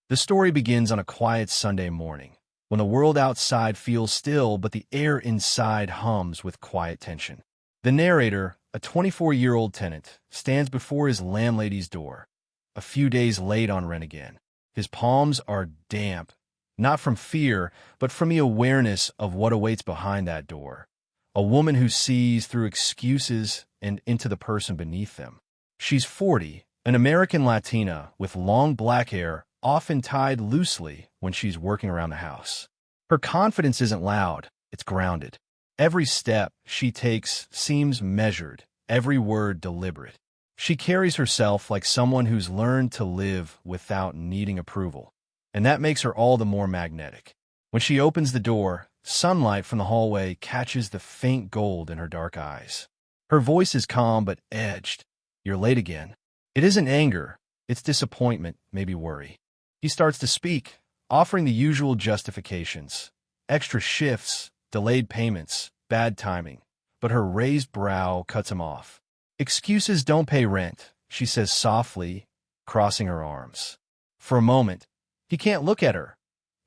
The story begins on a quiet Sunday morning, when the world outside feels still but the air inside hums with quiet tension. The narrator, a 24-year-old tenant, stands before his landlady's door, a few days late on rent again. His palms are damp, not from fear, but from the awareness of what awaits behind that door. A woman who sees through excuses and into the person beneath them. She's 40, an American Latina with long black hair, often tied loosely when she's working around the house. Her confidence isn't loud, it's grounded. Every step she takes seems measured, every word deliberate. She carries herself like someone who's learned to live without needing approval, and that makes her all the more magnetic. When she opens the door, sunlight from the hallway catches the faint gold in her dark eyes. Her voice is calm but edged. "You're late again." It isn't anger, it's disappointment, maybe worry. He starts to speak, offering the usual justifications. Extra shifts, delayed payments, bad timing. But her raised brow cuts him off. "Excuses don't pay rent," she says softly, crossing her arms. For a moment, he can't look at her.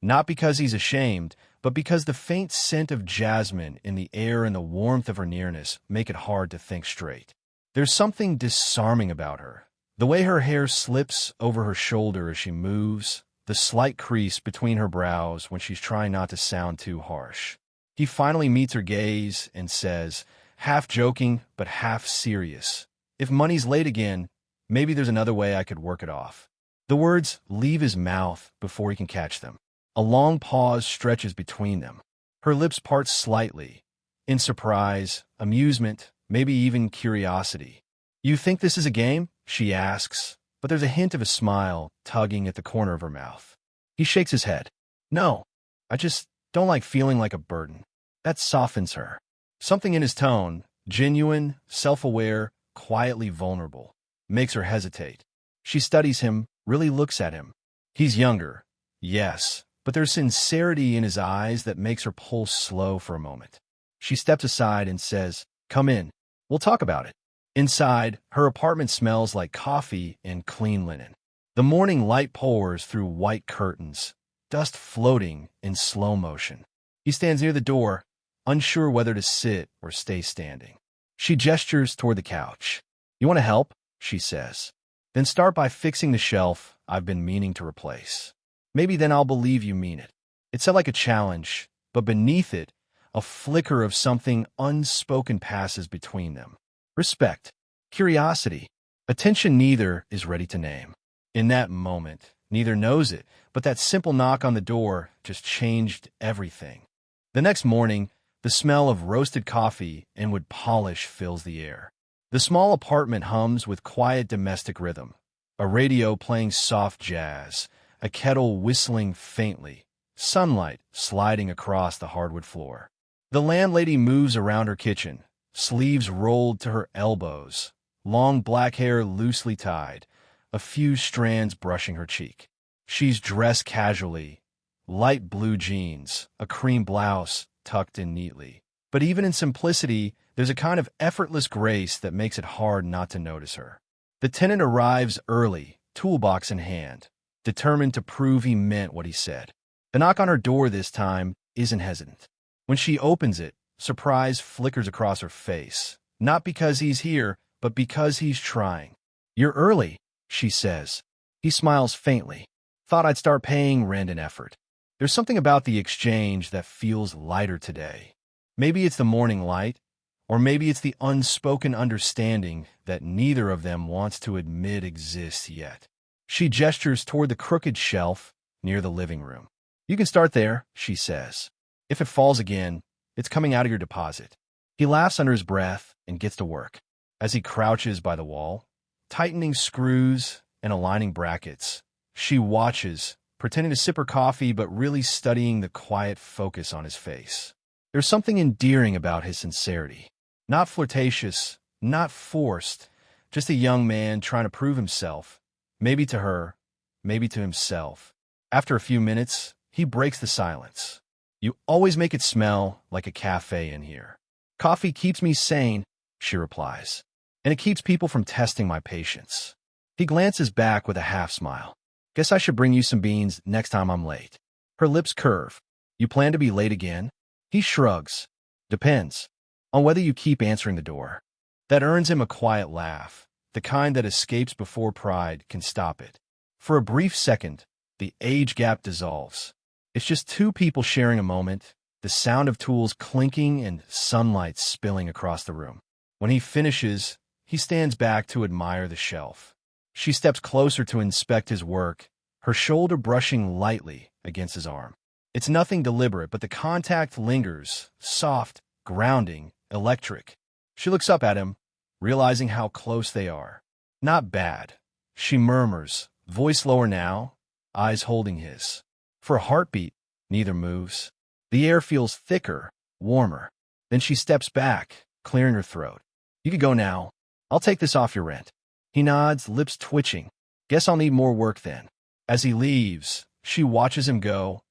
Not because he's ashamed, but because the faint scent of jasmine in the air and the warmth of her nearness make it hard to think straight. There's something disarming about her. The way her hair slips over her shoulder as she moves, the slight crease between her brows when she's trying not to sound too harsh. He finally meets her gaze and says, half joking but half serious, "If money's late again, maybe there's another way I could work it off." The words leave his mouth before he can catch them. A long pause stretches between them. Her lips part slightly, in surprise, amusement, maybe even curiosity. "You think this is a game?" she asks, but there's a hint of a smile tugging at the corner of her mouth. He shakes his head. "No, I just don't like feeling like a burden." That softens her. Something in his tone, genuine, self-aware, quietly vulnerable, makes her hesitate. She studies him, really looks at him. He's younger, yes, but there's sincerity in his eyes that makes her pulse slow for a moment. She steps aside and says, "Come in. We'll talk about it." Inside, her apartment smells like coffee and clean linen. The morning light pours through white curtains, dust floating in slow motion. He stands near the door, unsure whether to sit or stay standing. She gestures toward the couch. "You want to help?" she says. "Then start by fixing the shelf I've been meaning to replace. Maybe then I'll believe you mean it." It said like a challenge, but beneath it, a flicker of something unspoken passes between them. Respect, curiosity, attention neither is ready to name. In that moment, neither knows it, but that simple knock on the door just changed everything. The next morning, the smell of roasted coffee and wood polish fills the air. The small apartment hums with quiet domestic rhythm, a radio playing soft jazz, a kettle whistling faintly, sunlight sliding across the hardwood floor. The landlady moves around her kitchen, sleeves rolled to her elbows, long black hair loosely tied, a few strands brushing her cheek. She's dressed casually, light blue jeans, a cream blouse tucked in neatly. But even in simplicity, there's a kind of effortless grace that makes it hard not to notice her. The tenant arrives early, toolbox in hand, determined to prove he meant what he said. The knock on her door this time isn't hesitant. When she opens it, surprise flickers across her face, not because he's here, but because he's trying. "You're early," she says. He smiles faintly. "Thought I'd start paying rent and effort." There's something about the exchange that feels lighter today. Maybe it's the morning light, or maybe it's the unspoken understanding that neither of them wants to admit exists yet. She gestures toward the crooked shelf near the living room. "You can start there," she says. "If it falls again, it's coming out of your deposit." He laughs under his breath and gets to work. As he crouches by the wall, tightening screws and aligning brackets, she watches, pretending to sip her coffee but really studying the quiet focus on his face. There's something endearing about his sincerity. Not flirtatious, not forced, just a young man trying to prove himself, maybe to her, maybe to himself. After a few minutes, he breaks the silence. "You always make it smell like a cafe in here." "Coffee keeps me sane," she replies, "and it keeps people from testing my patience." He glances back with a half smile. Guess I should bring you some beans next time I'm late. Her lips curve. You plan to be late again? He shrugs. Depends on whether you keep answering the door. That earns him a quiet laugh, the kind that escapes before pride can stop it. For a brief second, the age gap dissolves. It's just two people sharing a moment, the sound of tools clinking and sunlight spilling across the room. When he finishes, he stands back to admire the shelf. She steps closer to inspect his work, her shoulder brushing lightly against his arm. It's nothing deliberate, but the contact lingers, soft, grounding, electric. She looks up at him, realizing how close they are. Not bad, she murmurs, voice lower now, eyes holding his. For a heartbeat, neither moves. The air feels thicker, warmer. Then she steps back, clearing her throat. You can go now. I'll take this off your rent. He nods, lips twitching. Guess I'll need more work then. As he leaves, she watches him go,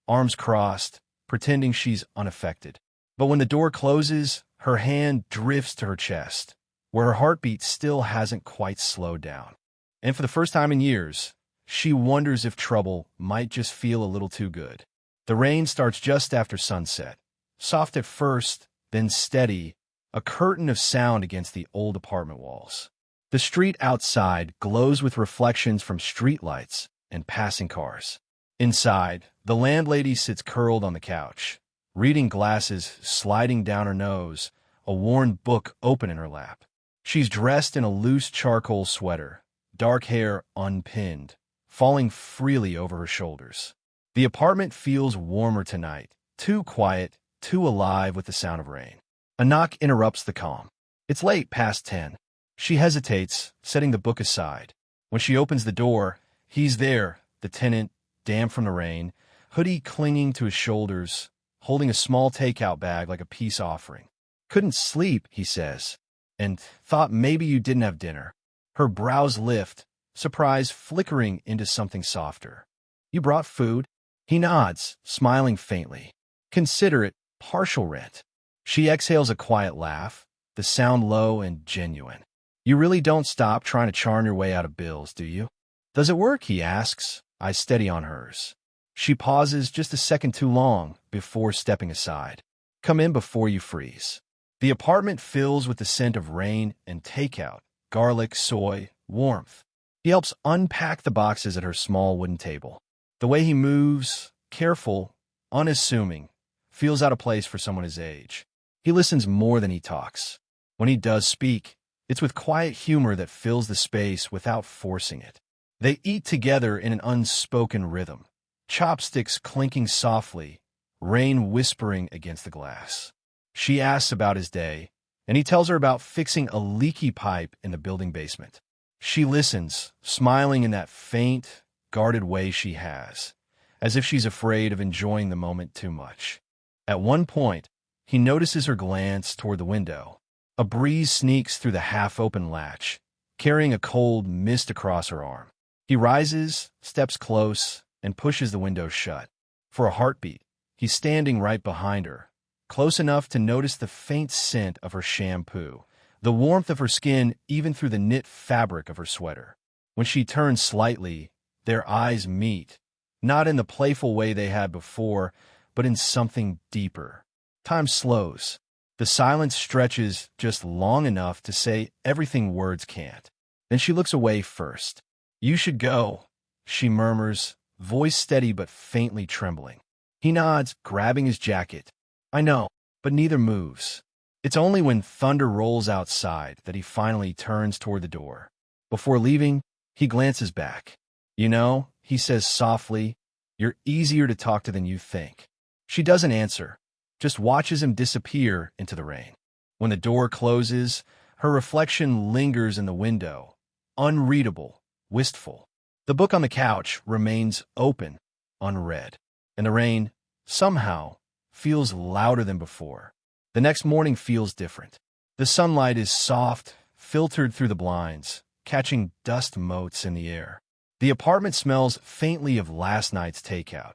arms crossed, pretending she's unaffected. But when the door closes, her hand drifts to her chest, where her heartbeat still hasn't quite slowed down. And for the first time in years, she wonders if trouble might just feel a little too good. The rain starts just after sunset, soft at first, then steady, a curtain of sound against the old apartment walls. The street outside glows with reflections from streetlights and passing cars. Inside, the landlady sits curled on the couch, reading glasses sliding down her nose, a worn book open in her lap. She's dressed in a loose charcoal sweater, dark hair unpinned, falling freely over her shoulders. The apartment feels warmer tonight, too quiet, too alive with the sound of rain. A knock interrupts the calm. It's late past 10. She hesitates, setting the book aside. When she opens the door, he's there, the tenant, damp from the rain, hoodie clinging to his shoulders, holding a small takeout bag like a peace offering. Couldn't sleep, he says, and thought maybe you didn't have dinner. Her brows lift, surprise flickering into something softer. You brought food? He nods, smiling faintly. Consider it partial rent. She exhales a quiet laugh, the sound low and genuine. You really don't stop trying to charm your way out of bills, do you? Does it work? He asks, eyes steady on hers. She pauses just a second too long before stepping aside. Come in before you freeze. The apartment fills with the scent of rain and takeout, garlic, soy, warmth. He helps unpack the boxes at her small wooden table. The way he moves, careful, unassuming, feels out of place for someone his age. He listens more than he talks. When he does speak, it's with quiet humor that fills the space without forcing it. They eat together in an unspoken rhythm, chopsticks clinking softly, rain whispering against the glass. She asks about his day, and he tells her about fixing a leaky pipe in the building basement. She listens, smiling in that faint, guarded way she has, as if she's afraid of enjoying the moment too much. At one point, he notices her glance toward the window. A breeze sneaks through the half-open latch, carrying a cold mist across her arm. He rises, steps close, and pushes the window shut. For a heartbeat, he's standing right behind her, close enough to notice the faint scent of her shampoo, the warmth of her skin even through the knit fabric of her sweater. When she turns slightly, their eyes meet, not in the playful way they had before, but in something deeper. Time slows. The silence stretches just long enough to say everything words can't. Then she looks away first. You should go, she murmurs, voice steady but faintly trembling. He nods, grabbing his jacket. I know, but neither moves. It's only when thunder rolls outside that he finally turns toward the door. Before leaving, he glances back. You know, he says softly, you're easier to talk to than you think. She doesn't answer, just watches him disappear into the rain. When the door closes, her reflection lingers in the window, unreadable, wistful. The book on the couch remains open, unread, and the rain, somehow, feels louder than before. The next morning feels different. The sunlight is soft, filtered through the blinds, catching dust motes in the air. The apartment smells faintly of last night's takeout,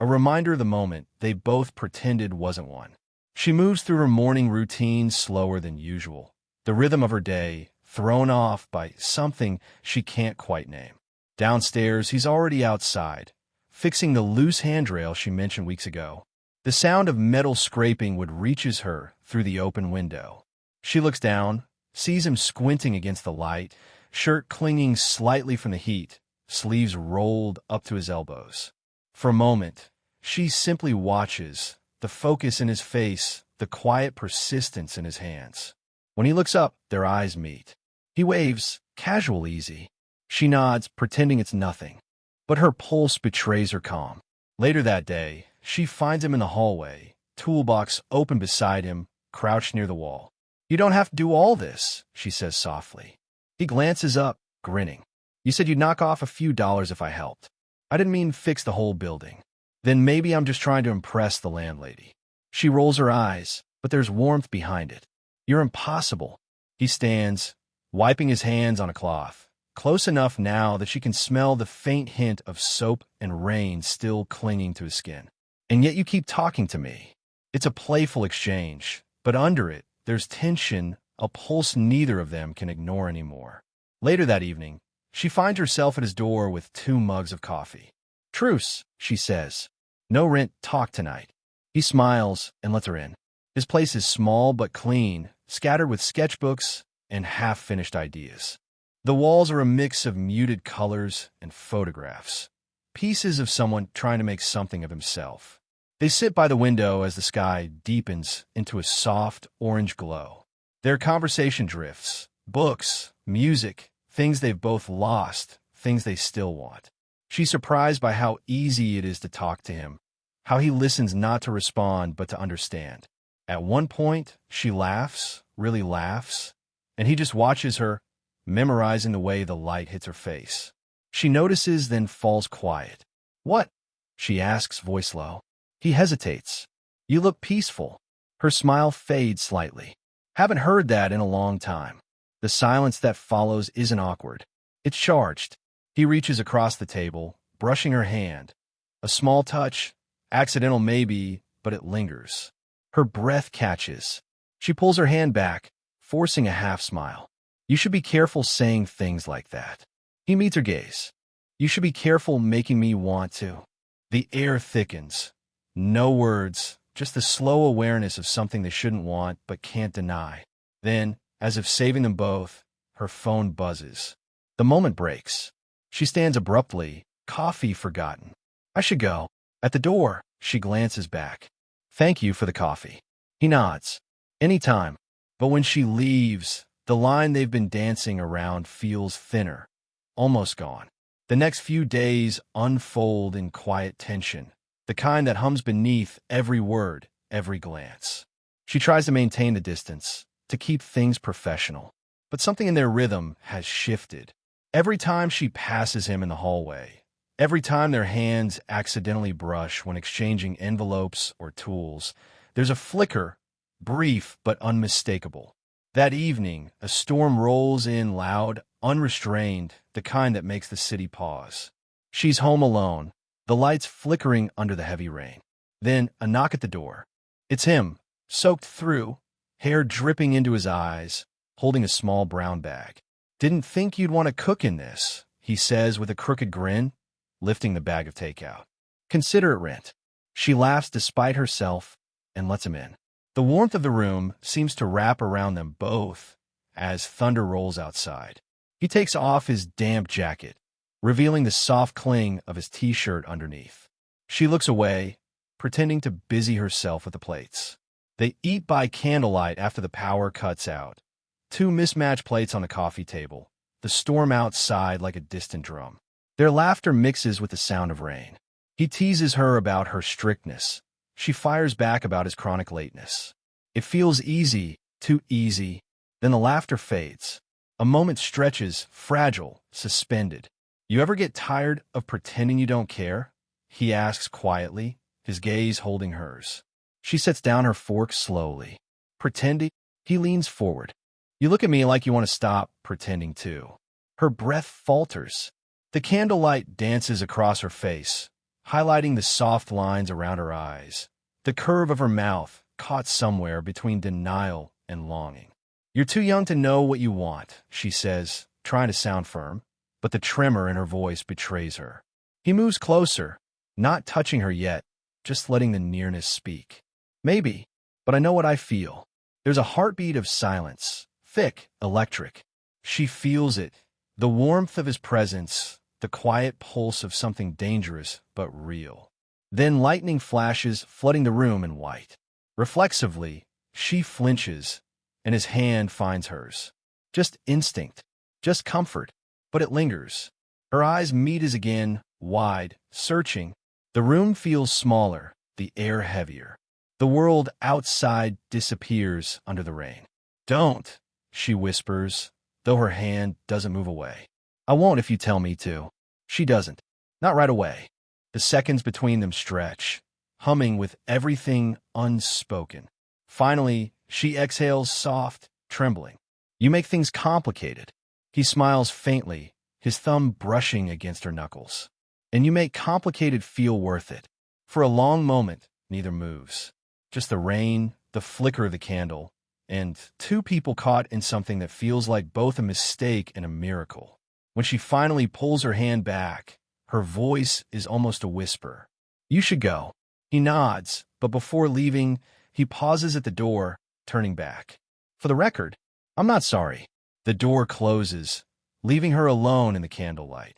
a reminder of the moment they both pretended wasn't one. She moves through her morning routine slower than usual, the rhythm of her day thrown off by something she can't quite name. Downstairs, he's already outside, fixing the loose handrail she mentioned weeks ago. The sound of metal scraping would reaches her through the open window. She looks down, sees him squinting against the light, shirt clinging slightly from the heat, sleeves rolled up to his elbows. For a moment, she simply watches, the focus in his face, the quiet persistence in his hands. When he looks up, their eyes meet. He waves, casual, easy. She nods, pretending it's nothing. But her pulse betrays her calm. Later that day, she finds him in the hallway, toolbox open beside him, crouched near the wall. "You don't have to do all this," she says softly. He glances up, grinning. "You said you'd knock off a few dollars if I helped. I didn't mean fix the whole building. Then maybe I'm just trying to impress the landlady." She rolls her eyes, but there's warmth behind it. "You're impossible." He stands, wiping his hands on a cloth, close enough now that she can smell the faint hint of soap and rain still clinging to his skin. "And yet you keep talking to me." It's a playful exchange, but under it, there's tension, a pulse neither of them can ignore anymore. Later that evening, she finds herself at his door with 2 mugs of coffee. "Truce," she says. "No rent talk tonight." He smiles and lets her in. His place is small but clean, scattered with sketchbooks and half-finished ideas. The walls are a mix of muted colors and photographs, pieces of someone trying to make something of himself. They sit by the window as the sky deepens into a soft orange glow. Their conversation drifts, books, music, things they've both lost, things they still want. She's surprised by how easy it is to talk to him, how he listens not to respond but to understand. At one point, she laughs, really laughs, and he just watches her, memorizing the way the light hits her face. She notices, then falls quiet. "What?" she asks, voice low. He hesitates. "You look peaceful." Her smile fades slightly. "Haven't heard that in a long time." The silence that follows isn't awkward. It's charged. He reaches across the table, brushing her hand. A small touch, accidental maybe, but it lingers. Her breath catches. She pulls her hand back, forcing a half-smile. "You should be careful saying things like that." He meets her gaze. "You should be careful making me want to." The air thickens. No words, just the slow awareness of something they shouldn't want but can't deny. Then, as if saving them both, her phone buzzes. The moment breaks. She stands abruptly, coffee forgotten. "I should go." At the door, she glances back. "Thank you for the coffee." He nods. "Anytime." But when she leaves, the line they've been dancing around feels thinner, almost gone. The next few days unfold in quiet tension, the kind that hums beneath every word, every glance. She tries to maintain the distance, to keep things professional. But something in their rhythm has shifted. Every time she passes him in the hallway, every time their hands accidentally brush when exchanging envelopes or tools, there's a flicker, brief but unmistakable. That evening, a storm rolls in loud, unrestrained, the kind that makes the city pause. She's home alone, the lights flickering under the heavy rain. Then a knock at the door. It's him, soaked through, hair dripping into his eyes, holding a small brown bag. "Didn't think you'd want to cook in this," he says with a crooked grin, lifting the bag of takeout. "Consider it rent." She laughs despite herself and lets him in. The warmth of the room seems to wrap around them both as thunder rolls outside. He takes off his damp jacket, revealing the soft cling of his t-shirt underneath. She looks away, pretending to busy herself with the plates. They eat by candlelight after the power cuts out. 2 mismatched plates on the coffee table, the storm outside like a distant drum. Their laughter mixes with the sound of rain. He teases her about her strictness. She fires back about his chronic lateness. It feels easy, too easy. Then the laughter fades. A moment stretches, fragile, suspended. "You ever get tired of pretending you don't care?" he asks quietly, his gaze holding hers. She sets down her fork slowly. "Pretending?" He leans forward. "You look at me like you want to stop pretending too." Her breath falters. The candlelight dances across her face, highlighting the soft lines around her eyes, the curve of her mouth caught somewhere between denial and longing. "You're too young to know what you want," she says, trying to sound firm. but the tremor in her voice betrays her. He moves closer, not touching her yet, just letting the nearness speak. Maybe, but I know what I feel. There's a heartbeat of silence, thick, electric. She feels it, the warmth of his presence, the quiet pulse of something dangerous but real. Then lightning flashes, flooding the room in white. Reflexively, she flinches, and his hand finds hers. Just instinct, just comfort, but it lingers. Her eyes meet his again, wide, searching. The room feels smaller, the air heavier. The world outside disappears under the rain. "Don't," she whispers, though her hand doesn't move away. "I won't if you tell me to." She doesn't. Not right away. The seconds between them stretch, humming with everything unspoken. Finally, she exhales soft, trembling. "You make things complicated." He smiles faintly, his thumb brushing against her knuckles. "And you make complicated feel worth it." For a long moment, neither moves. Just the rain, the flicker of the candle, and two people caught in something that feels like both a mistake and a miracle. When she finally pulls her hand back, her voice is almost a whisper. "You should go." He nods, but before leaving, he pauses at the door, turning back. "For the record, I'm not sorry." The door closes, leaving her alone in the candlelight.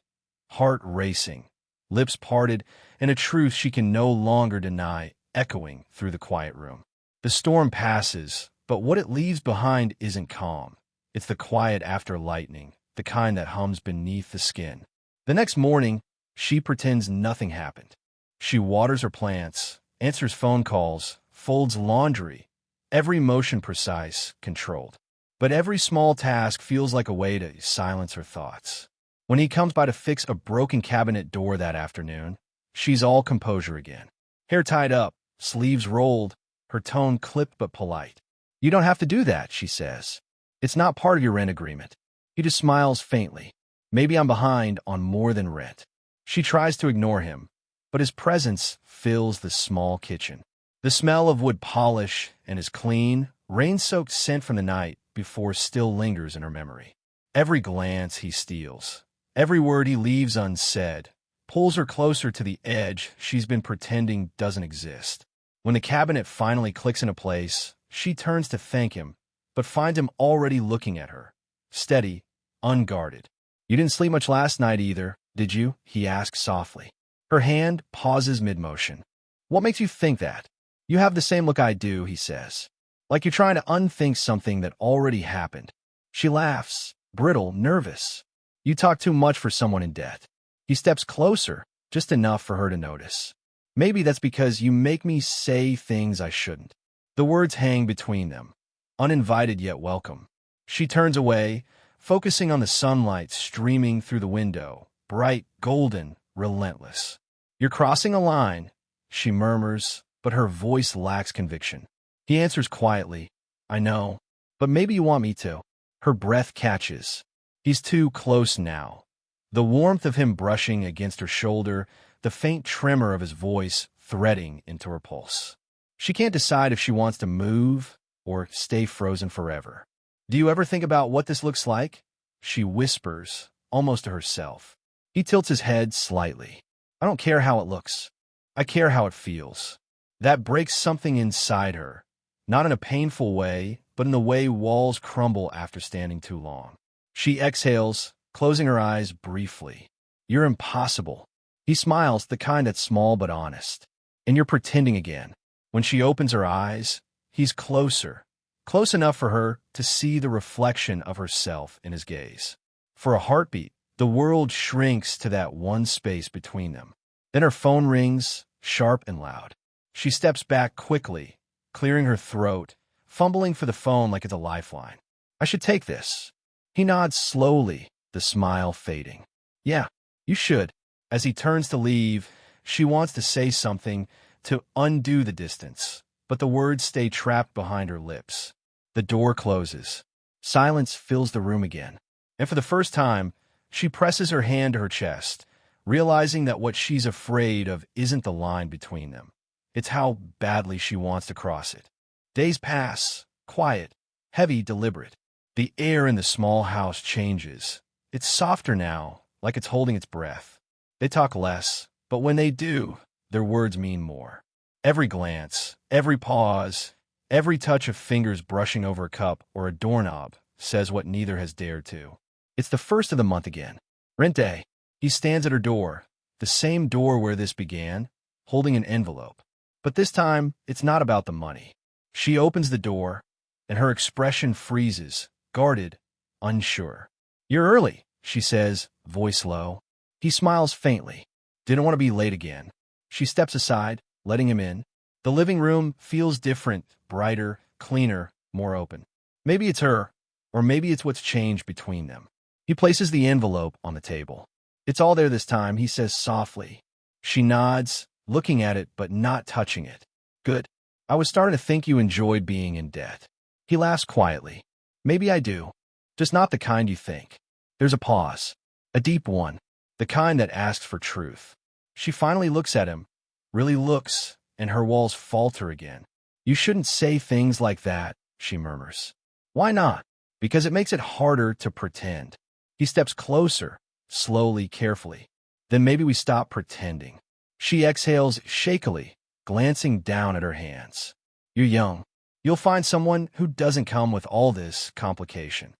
Heart racing, lips parted, and a truth she can no longer deny echoing through the quiet room. The storm passes, but what it leaves behind isn't calm. It's the quiet after lightning, the kind that hums beneath the skin. The next morning, she pretends nothing happened. She waters her plants, answers phone calls, folds laundry, every motion precise, controlled. But every small task feels like a way to silence her thoughts. When he comes by to fix a broken cabinet door that afternoon, she's all composure again. Hair tied up, sleeves rolled, her tone clipped but polite. "You don't have to do that," she says. "It's not part of your rent agreement." He just smiles faintly. "Maybe I'm behind on more than rent." She tries to ignore him, but his presence fills the small kitchen. The smell of wood polish and his clean, rain-soaked scent from the night before still lingers in her memory. Every glance he steals, every word he leaves unsaid, pulls her closer to the edge she's been pretending doesn't exist. When the cabinet finally clicks into place, she turns to thank him, but finds him already looking at her, steady, unguarded. "You didn't sleep much last night either, did you?" he asks softly. Her hand pauses mid-motion. "What makes you think that?" "You have the same look I do," he says. "Like you're trying to unthink something that already happened." She laughs, brittle, nervous. "You talk too much for someone in debt." He steps closer, just enough for her to notice. "Maybe that's because you make me say things I shouldn't." The words hang between them, uninvited yet welcome. She turns away, focusing on the sunlight streaming through the window, bright, golden, relentless. "You're crossing a line," she murmurs, but her voice lacks conviction. He answers quietly, "I know, but maybe you want me to." Her breath catches. He's too close now. The warmth of him brushing against her shoulder, the faint tremor of his voice threading into her pulse. She can't decide if she wants to move or stay frozen forever. "Do you ever think about what this looks like?" she whispers, almost to herself. He tilts his head slightly. "I don't care how it looks. I care how it feels." That breaks something inside her, not in a painful way, but in the way walls crumble after standing too long. She exhales, closing her eyes briefly. "You're impossible." He smiles, the kind that's small but honest. "And you're pretending again." When she opens her eyes, he's closer, close enough for her to see the reflection of herself in his gaze. For a heartbeat, the world shrinks to that one space between them. Then her phone rings, sharp and loud. She steps back quickly, clearing her throat, fumbling for the phone like it's a lifeline. "I should take this." He nods slowly, the smile fading. "Yeah, you should." As he turns to leave, she wants to say something, to undo the distance, but the words stay trapped behind her lips. The door closes. Silence fills the room again. And for the first time, she presses her hand to her chest, realizing that what she's afraid of isn't the line between them. It's how badly she wants to cross it. Days pass, quiet, heavy, deliberate. The air in the small house changes. It's softer now, like it's holding its breath. They talk less, but when they do, their words mean more. Every glance, every pause, every touch of fingers brushing over a cup or a doorknob says what neither has dared to. It's the first of the month again. Rent day. He stands at her door, the same door where this began, holding an envelope. But this time, it's not about the money. She opens the door, and her expression freezes, guarded, unsure. "You're early," she says, voice low. He smiles faintly. Didn't want to be late again. She steps aside, letting him in. The living room feels different, brighter, cleaner, more open. Maybe it's her, or maybe it's what's changed between them. He places the envelope on the table. "It's all there this time," he says softly. She nods, looking at it but not touching it. "Good. I was starting to think you enjoyed being in debt." He laughs quietly. "Maybe I do. Just not the kind you think." There's a pause. A deep one. The kind that asks for truth. She finally looks at him. Really looks, and her walls falter again. "You shouldn't say things like that," she murmurs. "Why not?" "Because it makes it harder to pretend." He steps closer, slowly, carefully. "Then maybe we stop pretending." She exhales shakily, glancing down at her hands. "You're young. You'll find someone who doesn't come with all this complication."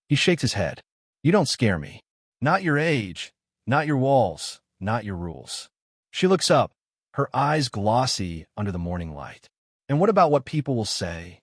He shakes his head. "You don't scare me. Not your age, not your walls, not your rules." She looks up, her eyes glossy under the morning light. "And what about what people will say?"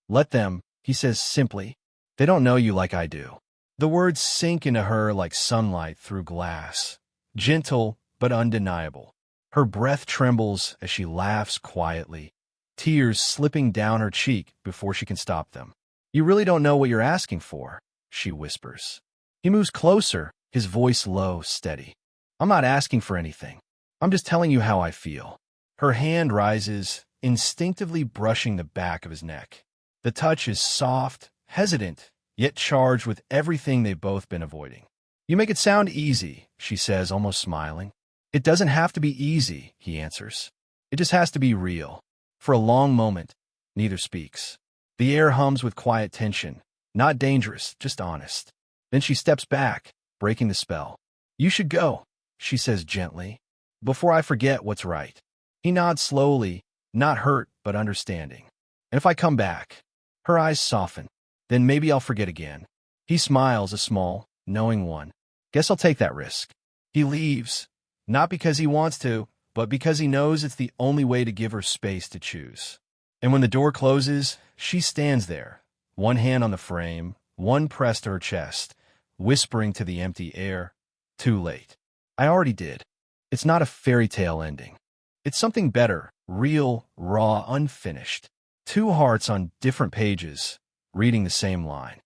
"Let them," he says simply. "They don't know you like I do." The words sink into her like sunlight through glass, gentle but undeniable. Her breath trembles as she laughs quietly, tears slipping down her cheek before she can stop them. "You really don't know what you're asking for," she whispers. He moves closer, his voice low, steady. "I'm not asking for anything. I'm just telling you how I feel." Her hand rises, instinctively brushing the back of his neck. The touch is soft, hesitant, yet charged with everything they've both been avoiding. "You make it sound easy," she says, almost smiling. "It doesn't have to be easy," he answers. "It just has to be real." For a long moment, neither speaks. The air hums with quiet tension, not dangerous, just honest. Then she steps back, breaking the spell. "You should go," she says gently, "before I forget what's right." He nods slowly, not hurt but understanding. "And if I come back?" Her eyes soften. "Then maybe I'll forget again." He smiles, a small, knowing one. "Guess I'll take that risk." He leaves, not because he wants to, but because he knows it's the only way to give her space to choose. And when the door closes, she stands there, one hand on the frame, one pressed to her chest, whispering to the empty air, "Too late. I already did." It's not a fairy tale ending. It's something better, real, raw, unfinished. Two hearts on different pages, reading the same line.